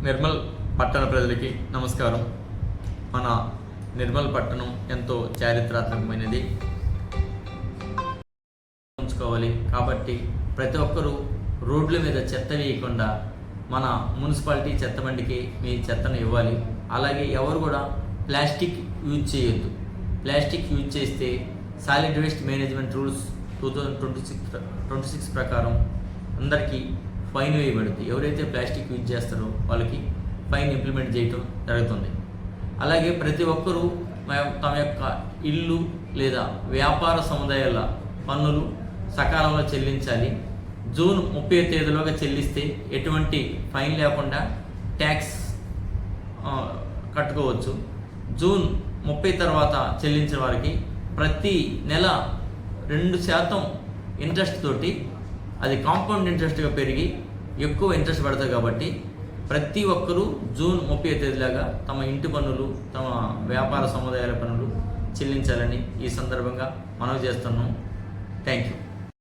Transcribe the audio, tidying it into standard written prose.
నిర్మల్ పట్టణ ప్రజలకి నమస్కారం. మన నిర్మల్ పట్టణం ఎంతో చారిత్రాత్మకమైనది ఉంచుకోవాలి. కాబట్టి ప్రతి ఒక్కరూ రోడ్ల మీద చెత్త వేయకుండా మన మున్సిపాలిటీ చెత్త బండికి మీ చెత్తను ఇవ్వాలి. అలాగే ఎవరు కూడా ప్లాస్టిక్ యూజ్ చేయొద్దు. ప్లాస్టిక్ యూజ్ చేస్తే సాలిడ్ వేస్ట్ మేనేజ్మెంట్ రూల్స్ 2026 ప్రకారం అందరికీ ఫైన్ వేయబడుతుంది. ఎవరైతే ప్లాస్టిక్ యూజ్ చేస్తారో వాళ్ళకి ఫైన్ ఇంప్లిమెంట్ చేయటం జరుగుతుంది. అలాగే ప్రతి ఒక్కరూ తమ యొక్క ఇల్లు లేదా వ్యాపార సముదాయాల పన్నులు సకాలంలో చెల్లించాలి. జూన్ 30 తేదీలోగా చెల్లిస్తే ఎటువంటి ఫైన్ లేకుండా ట్యాక్స్ కట్టుకోవచ్చు. జూన్ 30 తర్వాత చెల్లించిన వారికి ప్రతి నెల 2% ఇంట్రెస్ట్ తోటి అది కాంపౌండ్ ఇంట్రెస్ట్గా పెరిగి ఎక్కువ ఇంట్రెస్ట్ పడుతుంది. కాబట్టి ప్రతి ఒక్కరూ జూన్ 30 తేదీలాగా తమ ఇంటి పన్నులు, తమ వ్యాపార సముదాయాల పన్నులు చెల్లించాలని ఈ సందర్భంగా మనవి చేస్తున్నాం. Thank you.